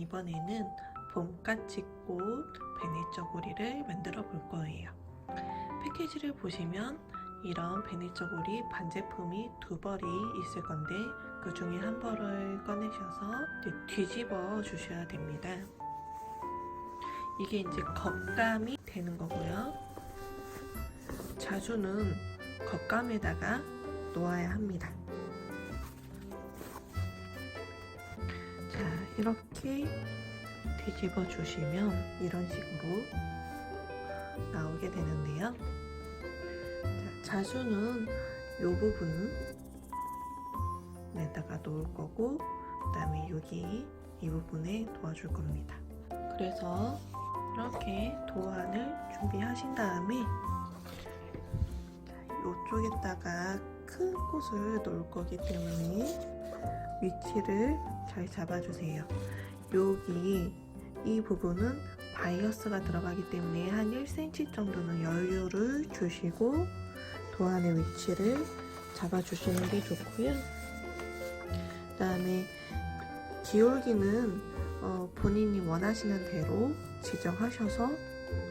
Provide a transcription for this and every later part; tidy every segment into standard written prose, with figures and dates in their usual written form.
이번에는 봄까치꽃 베네저고리를 만들어 볼 거예요. 패키지를 보시면 이런 베네저고리 반제품이 두 벌이 있을 건데 그 중에 한 벌을 꺼내셔서 뒤집어 주셔야 됩니다. 이게 이제 겉감이 되는 거고요. 자수는 겉감에다가 놓아야 합니다. 자, 이렇게 뒤집어 주시면 이런 식으로 나오게 되는데요. 자, 자수는 이 부분에다가 놓을 거고, 그 다음에 여기 이 부분에 도와줄 겁니다. 그래서 이렇게 도안을 준비하신 다음에 이쪽에다가 큰 꽃을 놓을 거기 때문에 위치를 잘 잡아주세요. 여기 이 부분은 바이어스가 들어가기 때문에 한 1cm 정도는 여유를 주시고 도안의 위치를 잡아주시는 게 좋고요. 그 다음에 기울기는 본인이 원하시는 대로 지정하셔서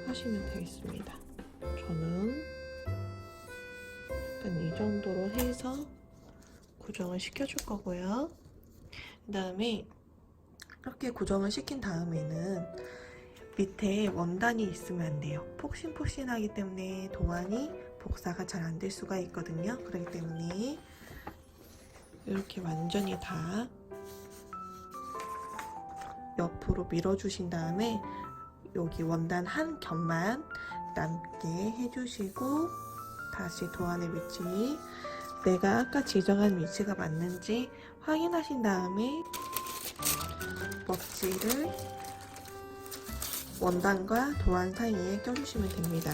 하시면 되겠습니다. 저는 일단 이 정도로 해서 고정을 시켜줄 거고요. 그 다음에 이렇게 고정을 시킨 다음에는 밑에 원단이 있으면 안 돼요. 폭신폭신하기 때문에 도안이 복사가 잘 안 될 수가 있거든요. 그렇기 때문에 이렇게 완전히 다 옆으로 밀어주신 다음에 여기 원단 한 겹만 남게 해주시고 다시 도안의 위치, 내가 아까 지정한 위치가 맞는지 확인하신 다음에 먹지를 원단과 도안 사이에 껴주시면 됩니다.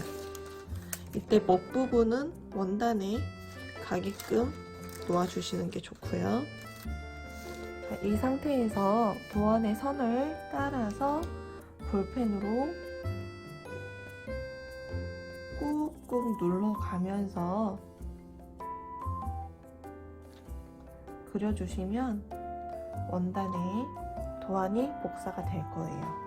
이때 먹 부분은 원단에 가게끔 놓아주시는 게 좋고요. 자, 이 상태에서 도안의 선을 따라서 볼펜으로 꾹꾹 눌러가면서 그려주시면 원단에 도안이 복사가 될 거예요.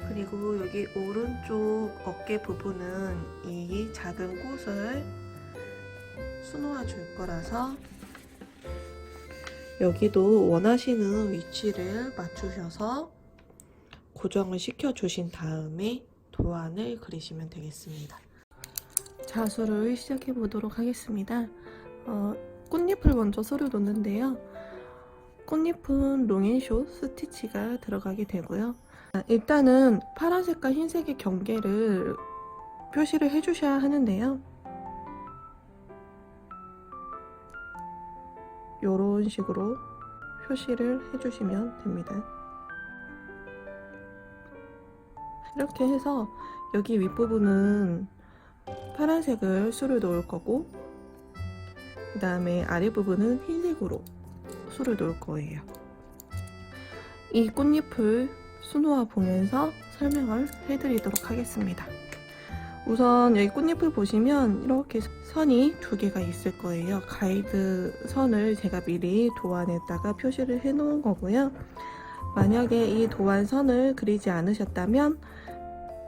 그리고 여기 오른쪽 어깨 부분은 이 작은 꽃을 수놓아 줄 거라서 여기도 원하시는 위치를 맞추셔서 고정을 시켜 주신 다음에 도안을 그리시면 되겠습니다. 자수를 시작해 보도록 하겠습니다. 꽃잎을 먼저 수를 놓는데요. 꽃잎은 롱앤숏 스티치가 들어가게 되고요. 일단은 파란색과 흰색의 경계를 표시를 해주셔야 하는데요. 이런 식으로 표시를 해주시면 됩니다. 이렇게 해서 여기 윗부분은 파란색을 수를 놓을 거고, 그 다음에 아랫부분은 흰색으로 수를 놓을 거예요. 이 꽃잎을 수놓아 보면서 설명을 해드리도록 하겠습니다. 우선 여기 꽃잎을 보시면 이렇게 선이 두 개가 있을 거예요. 가이드 선을 제가 미리 도안에다가 표시를 해 놓은 거고요. 만약에 이 도안 선을 그리지 않으셨다면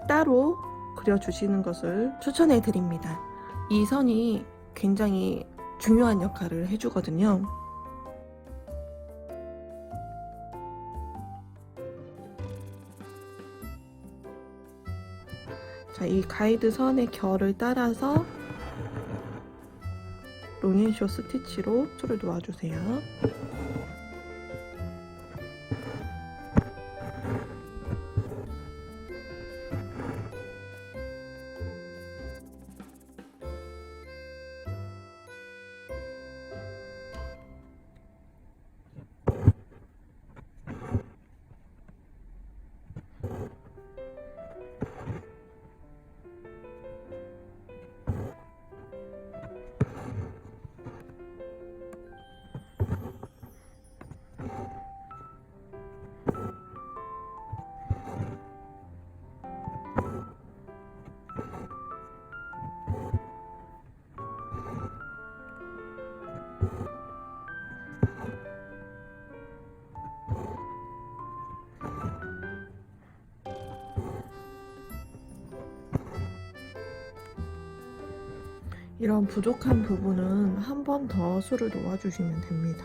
따로 그려주시는 것을 추천해 드립니다. 이 선이 굉장히 중요한 역할을 해주거든요. 자, 이 가이드 선의 결을 따라서 롱앤숏 스티치로 수를 놓아주세요. 이런 부족한 부분은 한 번 더 술을 놓아주시면 됩니다.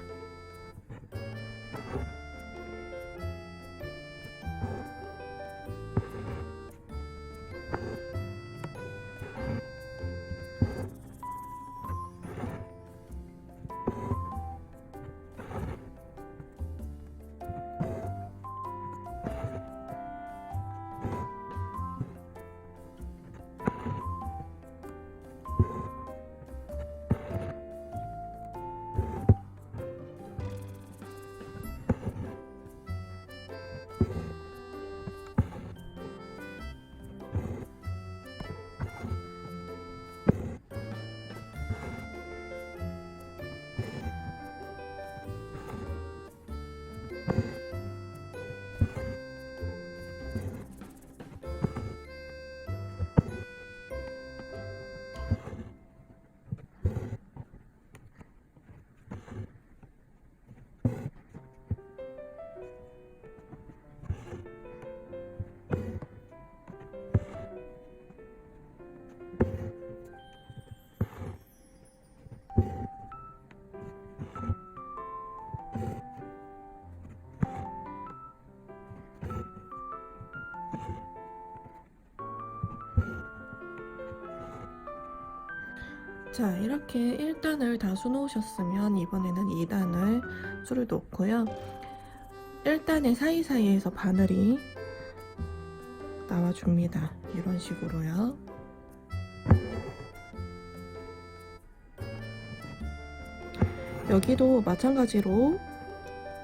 자, 이렇게 1단을 다 수놓으셨으면 이번에는 2단을 술을 놓고요. 1단의 사이사이에서 바늘이 나와줍니다. 이런 식으로요. 여기도 마찬가지로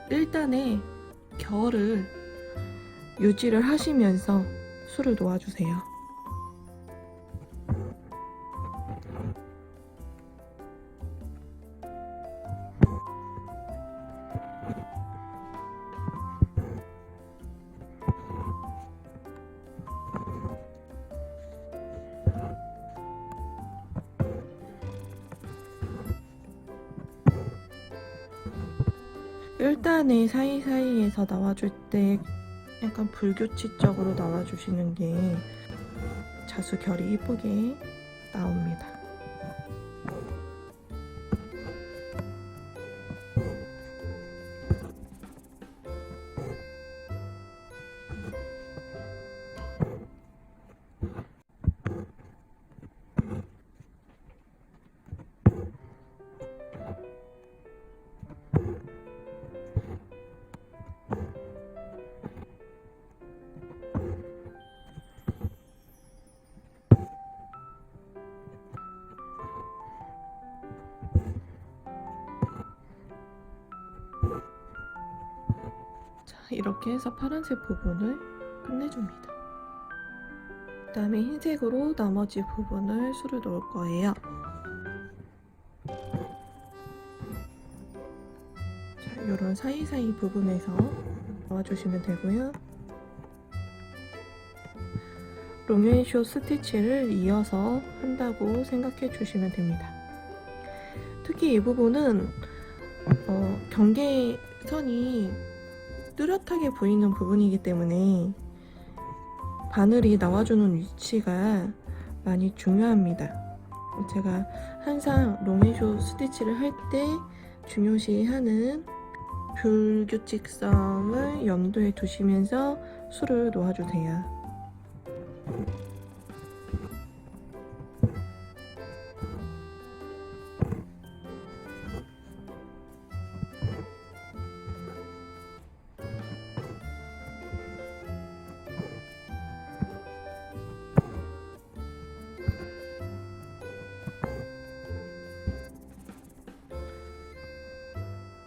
1단의 결을 유지를 하시면서 술을 놓아주세요. 1단의 사이사이에서 나와줄 때 약간 불규칙적으로 나와주시는 게 자수 결이 이쁘게 나옵니다. 이렇게 해서 파란색 부분을 끝내줍니다. 그 다음에 흰색으로 나머지 부분을 술을 놓을 거예요. 자, 이런 사이사이 부분에서 넣어주시면 되고요. 롱앤쇼 스티치를 이어서 한다고 생각해 주시면 됩니다. 특히 이 부분은 경계선이 뚜렷하게 보이는 부분이기 때문에 바늘이 나와주는 위치가 많이 중요합니다. 제가 항상 롱앤쇼 스티치를 할 때 중요시하는 불규칙성을 염두에 두시면서 술을 놓아주세요.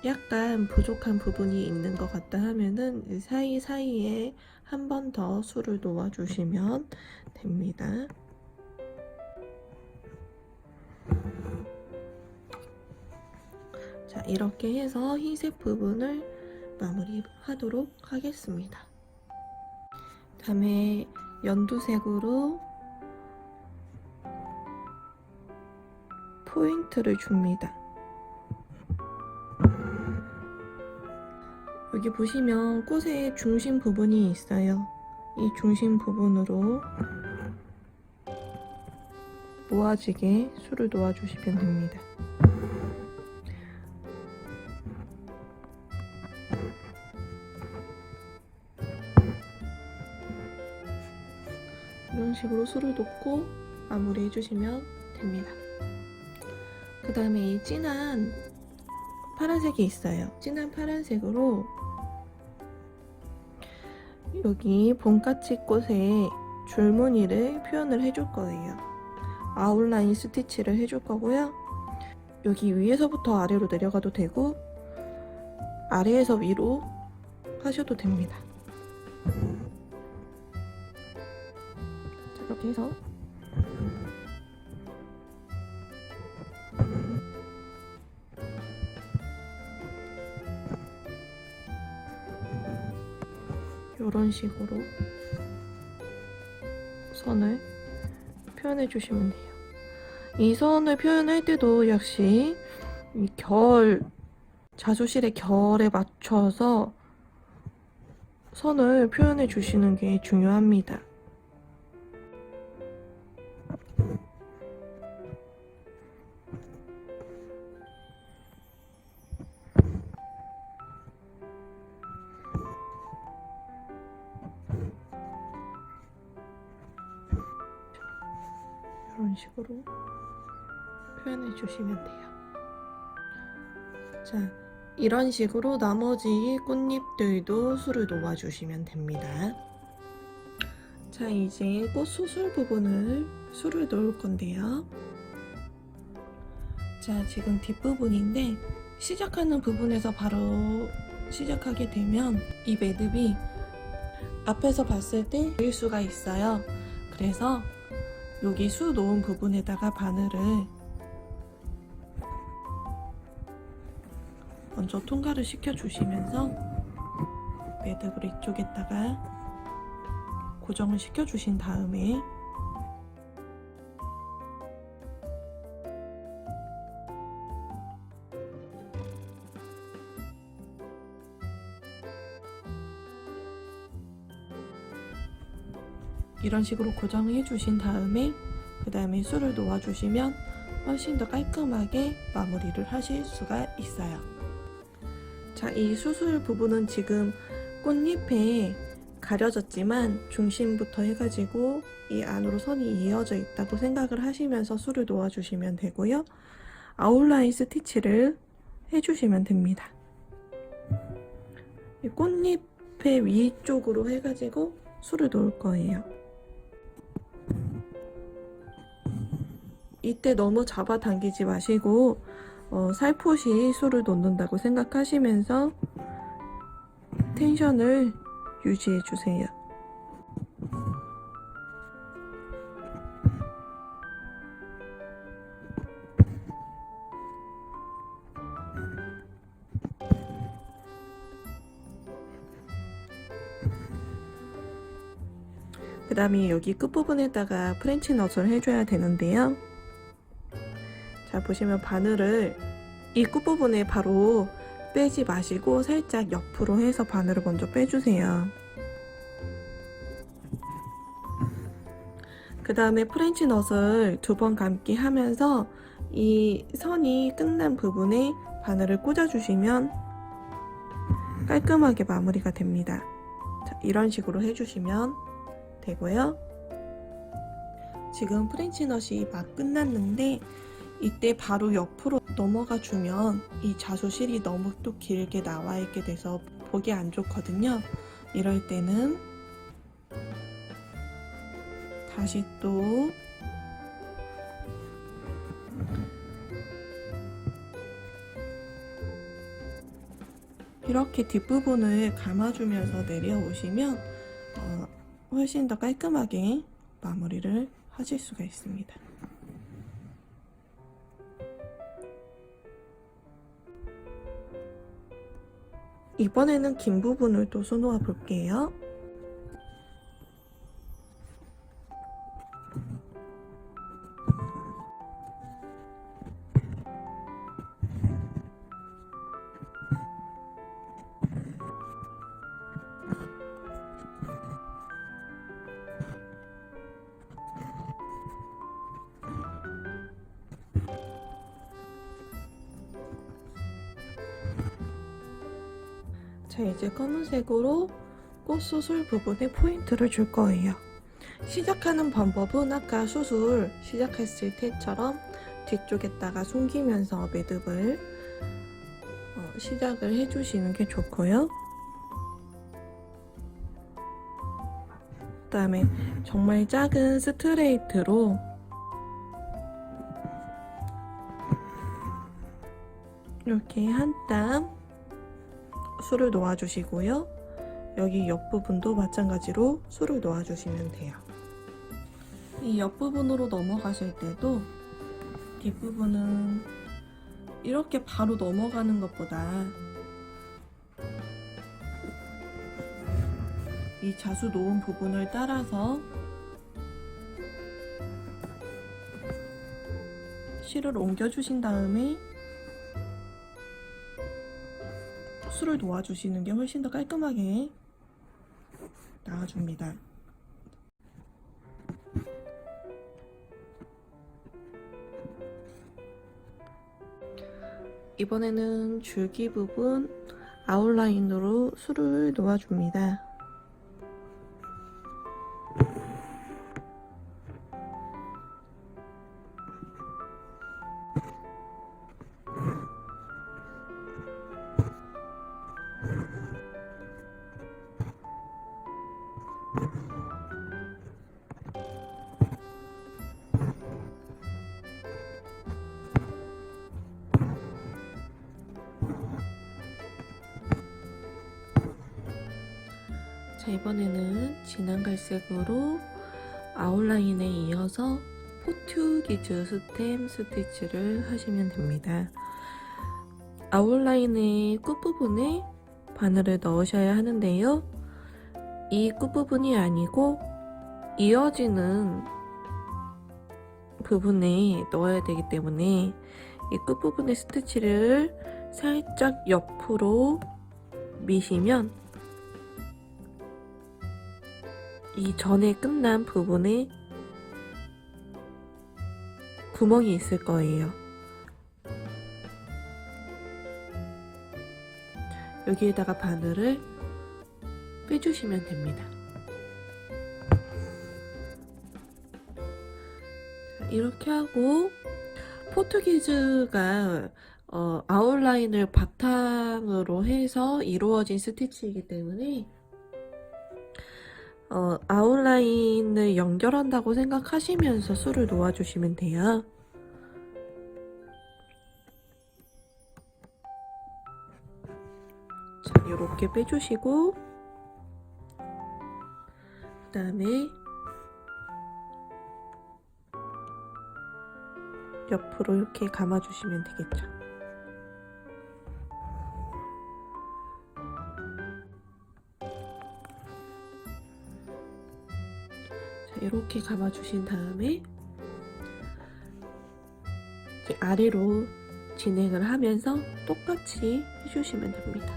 약간 부족한 부분이 있는 것 같다 하면은 사이사이에 한 번 더 술을 놓아주시면 됩니다. 자, 이렇게 해서 흰색 부분을 마무리하도록 하겠습니다. 다음에 연두색으로 포인트를 줍니다. 여기 보시면 꽃의 중심 부분이 있어요. 이 중심 부분으로 모아지게 술을 놓아주시면 됩니다. 이런 식으로 술을 놓고 마무리 해주시면 됩니다. 그 다음에 이 진한 파란색이 있어요. 진한 파란색으로 여기 봄까치 꽃에 줄무늬를 표현을 해줄 거예요. 아웃라인 스티치를 해줄 거고요. 여기 위에서부터 아래로 내려가도 되고 아래에서 위로 하셔도 됩니다. 자, 이렇게 해서 이런 식으로 선을 표현해 주시면 돼요. 이 선을 표현할 때도 역시 이 자수실의 결에 맞춰서 선을 표현해 주시는 게 중요합니다. 이런 식으로 표현해 주시면 돼요. 자, 이런 식으로 나머지 꽃잎들도 술을 놓아 주시면 됩니다. 자, 이제 꽃 수술 부분을 술을 놓을 건데요. 자, 지금 뒷부분인데 시작하는 부분에서 바로 시작하게 되면 이 매듭이 앞에서 봤을 때 보일 수가 있어요. 그래서 여기 수 놓은 부분에다가 바늘을 먼저 통과를 시켜주시면서 매듭을 이쪽에다가 고정을 시켜주신 다음에 이런 식으로 고정을 해주신 다음에 그 다음에 술을 놓아주시면 훨씬 더 깔끔하게 마무리를 하실 수가 있어요. 자, 이 수술 부분은 지금 꽃잎에 가려졌지만 중심부터 해가지고 이 안으로 선이 이어져 있다고 생각을 하시면서 술을 놓아주시면 되고요. 아웃라인 스티치를 해주시면 됩니다. 이 꽃잎의 위쪽으로 해가지고 술을 놓을 거예요. 이때 너무 잡아당기지 마시고 살포시 술을 놓는다고 생각하시면서 텐션을 유지해 주세요. 그 다음에 여기 끝부분에다가 프렌치 넛을 해줘야 되는데요. 자, 보시면 바늘을 이 끝부분에 바로 빼지 마시고 살짝 옆으로 해서 바늘을 먼저 빼주세요. 그 다음에 프렌치 넛을 2번 감기 하면서 이 선이 끝난 부분에 바늘을 꽂아주시면 깔끔하게 마무리가 됩니다. 자, 이런 식으로 해주시면 되고요. 지금 프렌치 넛이 막 끝났는데 이때 바로 옆으로 넘어가 주면 이 자수실이 너무 또 길게 나와 있게 돼서 보기 안 좋거든요. 이럴 때는 다시 또 이렇게 뒷부분을 감아주면서 내려오시면 훨씬 더 깔끔하게 마무리를 하실 수가 있습니다. 이번에는 긴 부분을 또 수놓아 볼게요. 이제 검은색으로 꽃수술 부분에 포인트를 줄 거예요. 시작하는 방법은 아까 수술 시작했을 때처럼 뒤쪽에다가 숨기면서 매듭을 시작을 해주시는 게 좋고요. 그 다음에 정말 작은 스트레이트로 이렇게 한 땀 술을 놓아주시고요. 여기 옆부분도 마찬가지로 술을 놓아주시면 돼요. 이 옆부분으로 넘어가실 때도 뒷부분은 이렇게 바로 넘어가는 것보다 이 자수 놓은 부분을 따라서 실을 옮겨주신 다음에 술을 놓아주시는 게 훨씬 더 깔끔하게 나와줍니다. 이번에는 줄기 부분 아웃라인으로 술을 놓아줍니다. 자, 이번에는 진한 갈색으로 아웃라인에 이어서 포르투기즈 스템 스티치를 하시면 됩니다. 아웃라인의 끝부분에 바늘을 넣으셔야 하는데요. 이 끝부분이 아니고 이어지는 부분에 넣어야 되기 때문에 이 끝부분의 스티치를 살짝 옆으로 미시면 이 전에 끝난 부분에 구멍이 있을 거예요. 여기에다가 바늘을 빼주시면 됩니다. 자, 이렇게 하고 포르투기즈가 아웃라인을 바탕으로 해서 이루어진 스티치이기 때문에 아웃라인을 연결한다고 생각하시면서 술을 놓아주시면 돼요. 자, 이렇게 빼주시고 그 다음에 옆으로 이렇게 감아주시면 되겠죠. 이렇게 감아주신 다음에 이제 아래로 진행을 하면서 똑같이 해주시면 됩니다.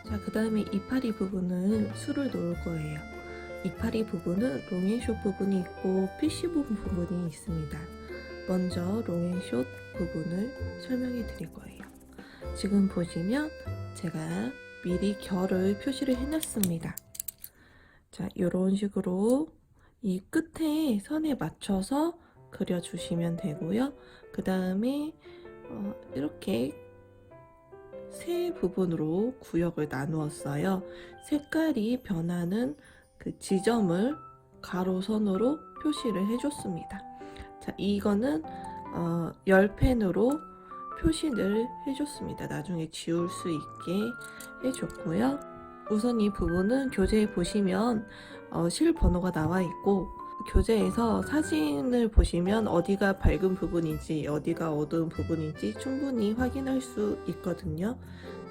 자, 그 다음에 이파리 부분은 술을 놓을 거예요. 이파리 부분은 롱앤숏 부분이 있고 피쉬본 부분이 있습니다. 먼저 롱앤숏 부분을 설명해 드릴 거예요. 지금 보시면 제가 미리 결을 표시를 해놨습니다. 자, 이런 식으로 이 끝에 선에 맞춰서 그려주시면 되고요. 그 다음에 이렇게 세 부분으로 구역을 나누었어요. 색깔이 변하는 그 지점을 가로선으로 표시를 해줬습니다. 자, 이거는 열펜으로 표시를 해줬습니다. 나중에 지울 수 있게 해줬고요. 우선 이 부분은 교재에 보시면 실 번호가 나와 있고 교재에서 사진을 보시면 어디가 밝은 부분인지 어디가 어두운 부분인지 충분히 확인할 수 있거든요.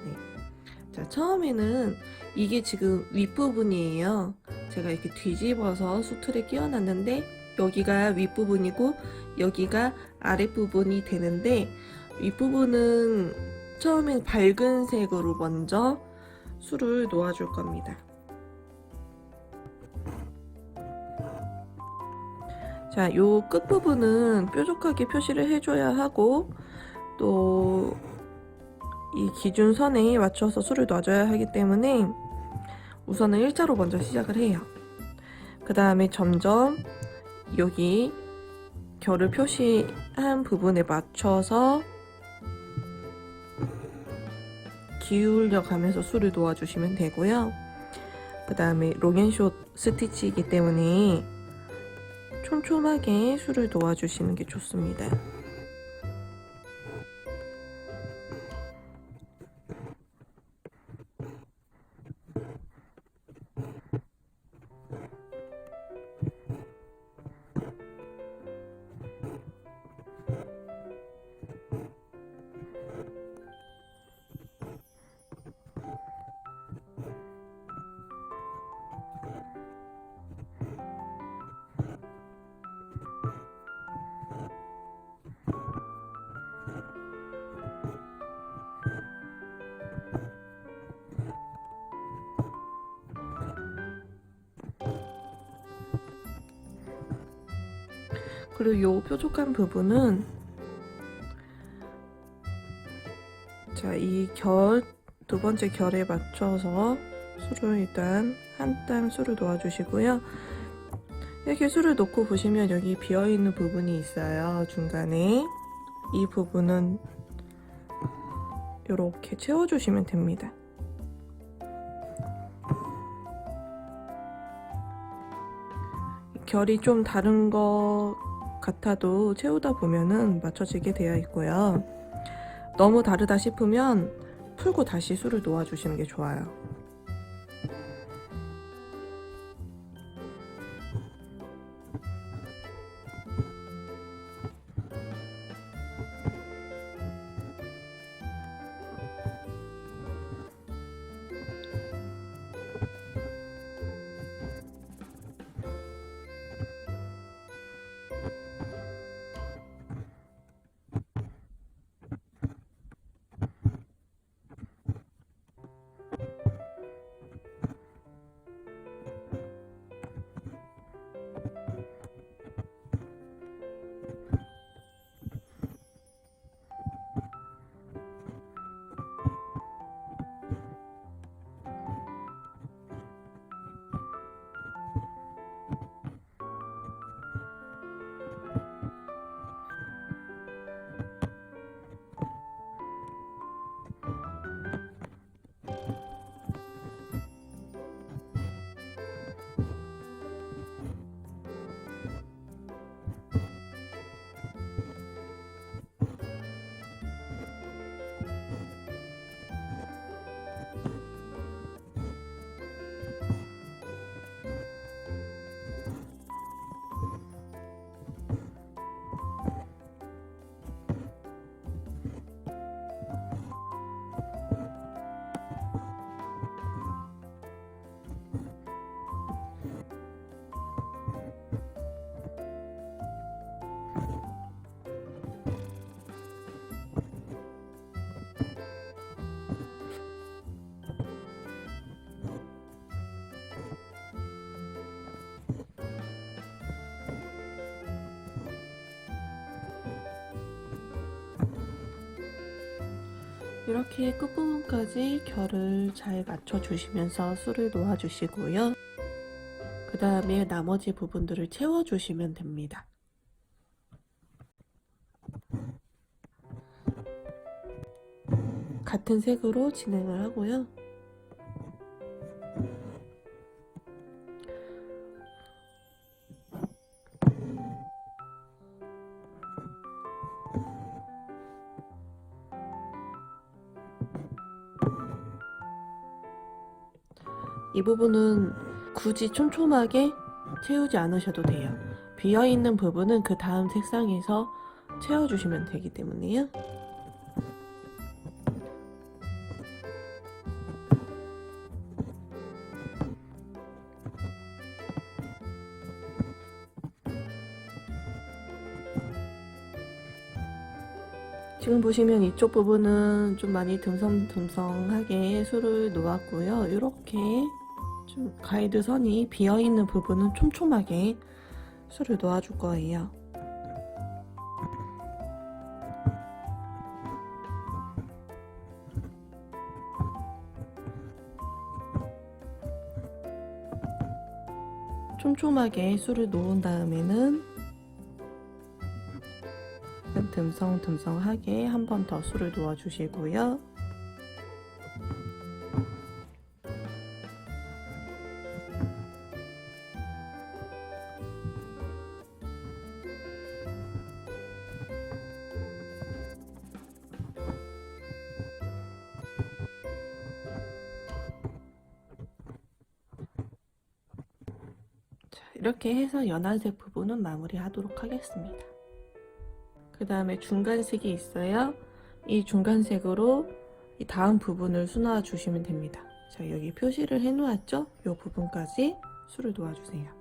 네. 자, 처음에는 이게 지금 윗부분이에요. 제가 이렇게 뒤집어서 수틀에 끼워놨는데 여기가 윗부분이고 여기가 아랫부분이 되는데 윗부분은 처음엔 밝은 색으로 먼저 술을 놓아줄 겁니다. 자, 요 끝부분은 뾰족하게 표시를 해줘야 하고 또 이 기준선에 맞춰서 술을 놔줘야 하기 때문에 우선은 일자로 먼저 시작을 해요. 그 다음에 점점 여기 결을 표시한 부분에 맞춰서 기울여 가면서 술을 놓아주시면 되고요. 그 다음에 롱앤숏 스티치이기 때문에 촘촘하게 술을 놓아주시는 게 좋습니다. 그리고 요 뾰족한 부분은 자, 이 결, 두 번째 결에 맞춰서 술을 일단 한 땀 술을 놓아주시고요. 이렇게 술을 놓고 보시면 여기 비어있는 부분이 있어요. 중간에 이 부분은 이렇게 채워주시면 됩니다. 결이 좀 다른 것 같아도 채우다 보면은 맞춰지게 되어 있고요. 너무 다르다 싶으면 풀고 다시 술을 놓아주시는 게 좋아요. 이렇게 끝부분까지 결을 잘 맞춰주시면서 술을 놓아주시고요. 그 다음에 나머지 부분들을 채워주시면 됩니다. 같은 색으로 진행을 하고요. 이 부분은 굳이 촘촘하게 채우지 않으셔도 돼요. 비어있는 부분은 그 다음 색상에서 채워주시면 되기 때문에요. 지금 보시면 이쪽 부분은 좀 많이 듬성듬성하게 술을 놓았고요. 이렇게 좀 가이드 선이 비어있는 부분은 촘촘하게 술을 놓아줄 거예요. 촘촘하게 술을 놓은 다음에는 듬성듬성하게 한 번 더 술을 놓아 주시고요. 자, 이렇게 해서 연한색 부분은 마무리 하도록 하겠습니다. 그 다음에 중간색이 있어요. 이 중간색으로 이 다음 부분을 수놓아 주시면 됩니다. 자, 여기 표시를 해 놓았죠? 이 부분까지 술을 놓아주세요.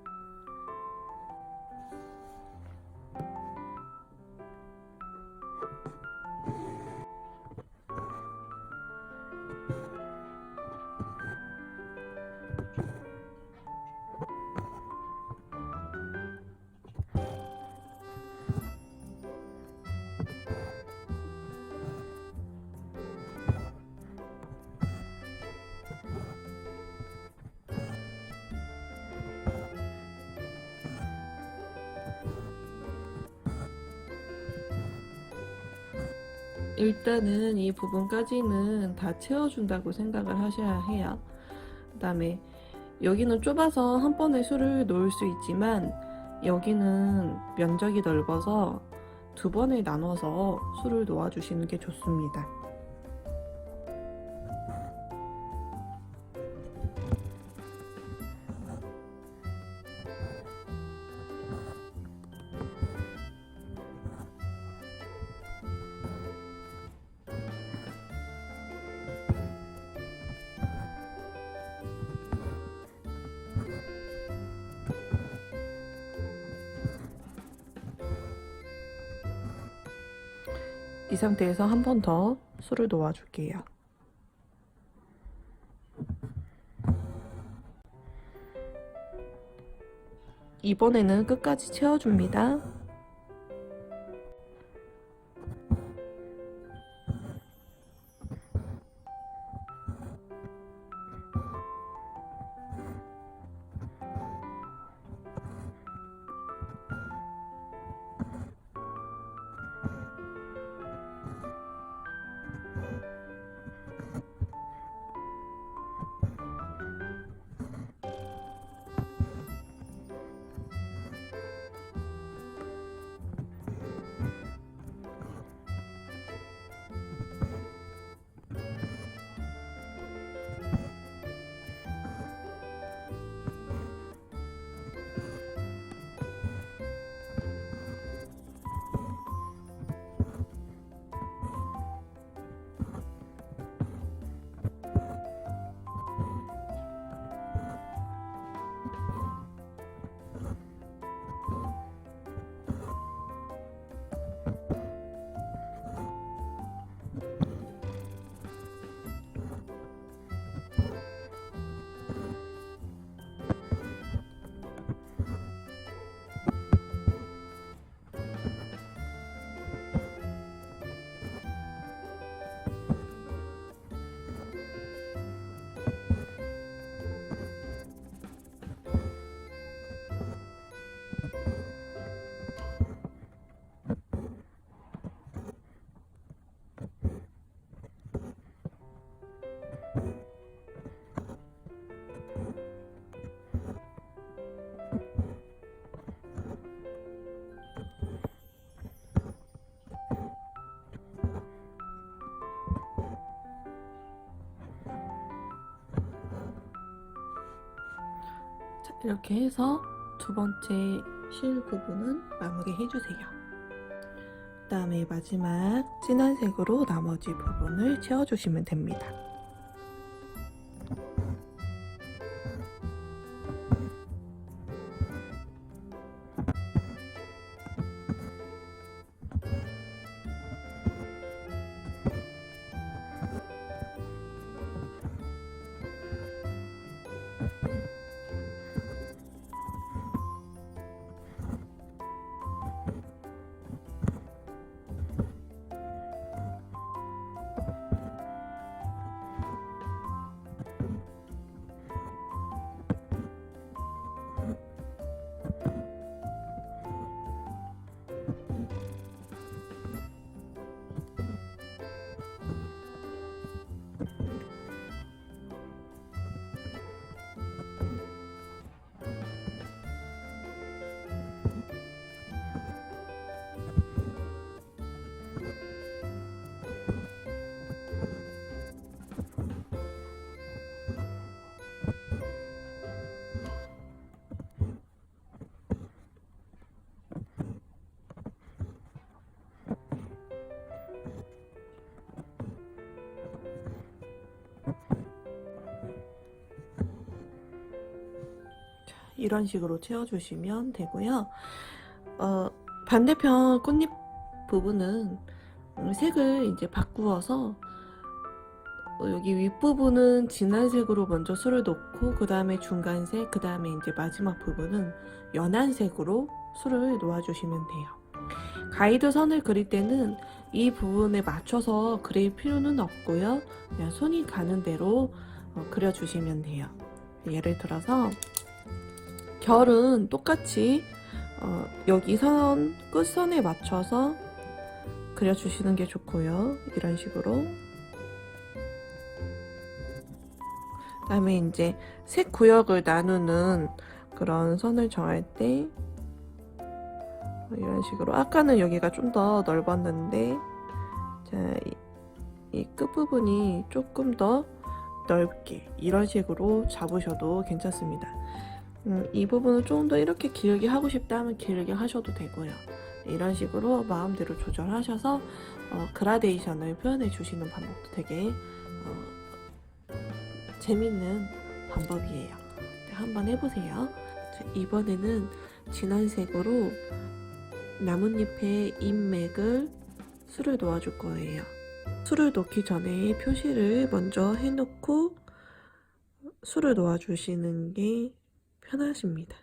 일단은 이 부분까지는 다 채워준다고 생각을 하셔야 해요. 그 다음에 여기는 좁아서 한 번에 술을 놓을 수 있지만 여기는 면적이 넓어서 두 번에 나눠서 술을 놓아주시는 게 좋습니다. 이 상태에서 한 번 더 술을 놓아줄게요. 이번에는 끝까지 채워줍니다. 자, 이렇게 해서 두 두 번째 실 부분은 마무리 해주세요. 그 다음에 마지막 진한 색으로 나머지 부분을 채워주시면 됩니다. 이런 식으로 채워주시면 되고요. 반대편 꽃잎 부분은 색을 이제 바꾸어서 여기 윗부분은 진한 색으로 먼저 술을 놓고 그 다음에 중간색, 그 다음에 이제 마지막 부분은 연한 색으로 술을 놓아주시면 돼요. 가이드 선을 그릴 때는 이 부분에 맞춰서 그릴 필요는 없고요. 그냥 손이 가는 대로 그려주시면 돼요. 예를 들어서 결은 똑같이 여기 선 끝선에 맞춰서 그려주시는 게 좋고요. 이런 식으로. 그 다음에 이제 색 구역을 나누는 그런 선을 정할 때 이런 식으로, 아까는 여기가 좀 더 넓었는데 자, 이 끝부분이 조금 더 넓게 이런 식으로 잡으셔도 괜찮습니다. 이 부분을 조금 더 이렇게 길게 하고 싶다 하면 길게 하셔도 되고요. 이런 식으로 마음대로 조절하셔서 그라데이션을 표현해 주시는 방법도 되게 재밌는 방법이에요. 한번 해보세요. 자, 이번에는 진한 색으로 나뭇잎의 잎맥을 술을 놓아줄 거예요. 술을 놓기 전에 표시를 먼저 해놓고 술을 놓아주시는 게 편하십니다.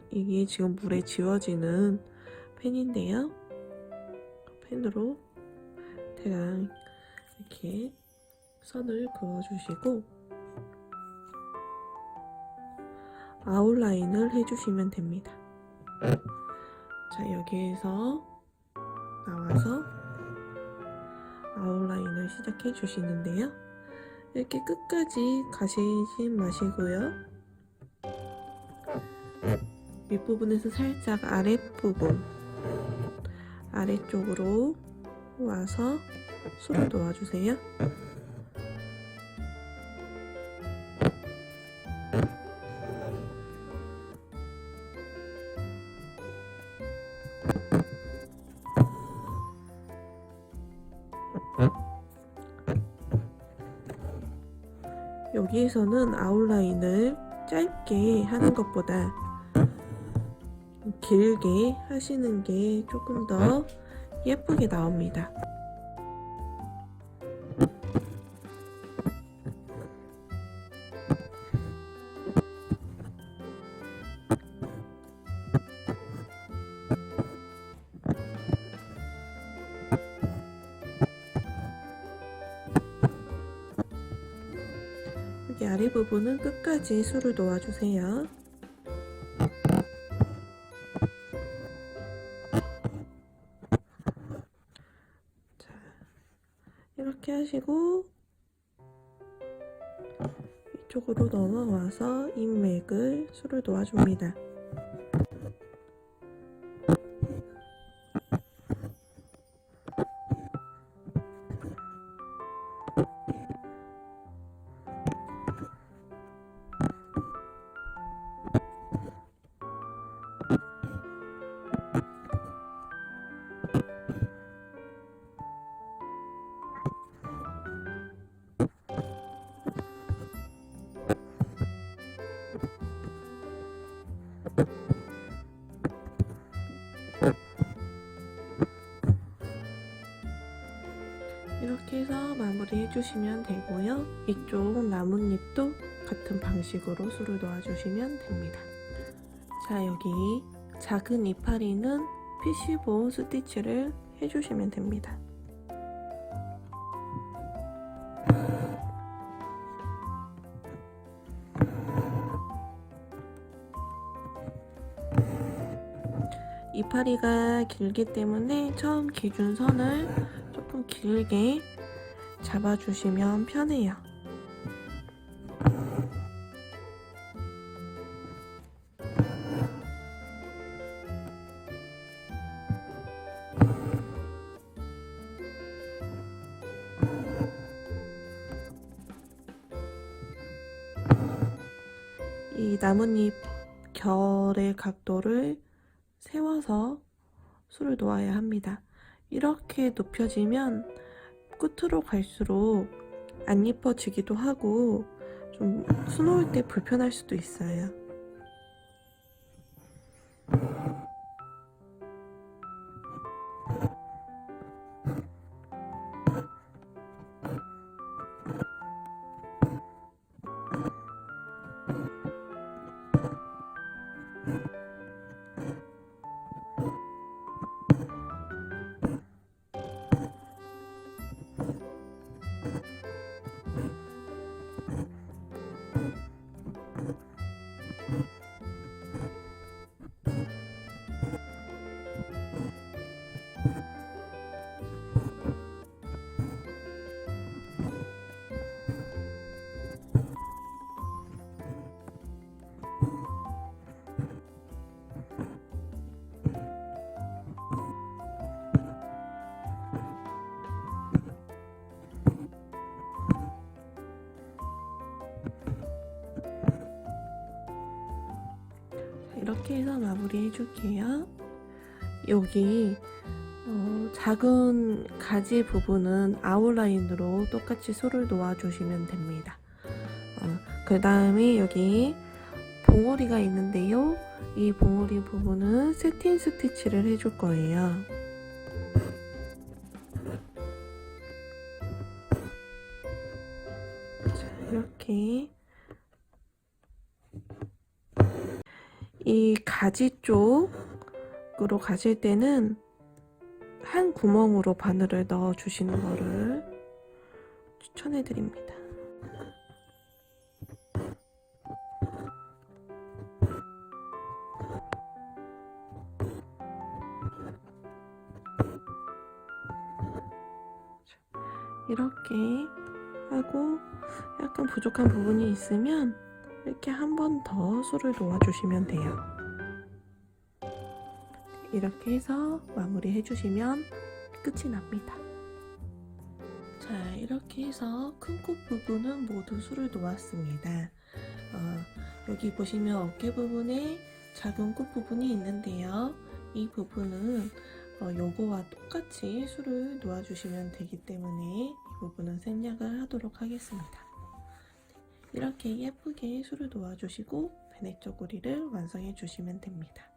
이게 지금 물에 지워지는 펜인데요. 펜으로 대강 이렇게 선을 그어주시고 아웃라인을 해주시면 됩니다. 자, 여기에서 나와서 아웃라인을 시작해 주시는데요. 이렇게 끝까지 가시지 마시고요. 윗부분에서 살짝 아랫부분, 아래쪽으로 와서 술을 놓아주세요. 여기에서는 아웃라인을 짧게 하는 것보다 길게 하시는 게 조금 더 예쁘게 나옵니다. 여기 아래 부분은 끝까지 술을 놓아주세요. 자, 이렇게 하시고 이쪽으로 넘어와서 잎맥을 술을 놓아줍니다. 이렇게 해서 마무리 해주시면 되고요. 이쪽 나뭇잎도 같은 방식으로 술을 놓아주시면 됩니다. 자, 여기 작은 이파리는 P15 스티치를 해주시면 됩니다. 이파리가 길기 때문에 처음 기준선을 조금 길게 잡아주시면 편해요. 이 나뭇잎 결의 각도를 세워서 술을 놓아야 합니다. 이렇게 높여지면 끝으로 갈수록 안 예뻐지기도 하고 좀 수놓을 때 불편할 수도 있어요. 이렇게 해서 마무리 해줄게요. 여기 작은 가지 부분은 아웃라인으로 똑같이 술을 놓아주시면 됩니다. 그 다음에 여기 봉오리가 있는데요. 이 봉오리 부분은 세틴 스티치를 해줄 거예요. 자, 이렇게 이 가지 쪽으로 가실 때는 한 구멍으로 바늘을 넣어 주시는 거를 추천해 드립니다. 이렇게 하고 약간 부족한 부분이 있으면 이렇게 한 번 더 술을 놓아주시면 돼요. 이렇게 해서 마무리 해주시면 끝이 납니다. 자, 이렇게 해서 큰 꽃 부분은 모두 술을 놓았습니다. 여기 보시면 어깨 부분에 작은 꽃 부분이 있는데요. 이 부분은 요거와 똑같이 술을 놓아주시면 되기 때문에 이 부분은 생략을 하도록 하겠습니다. 이렇게 예쁘게 술을 놓아주시고 베넥 쪼구리를 완성해 주시면 됩니다.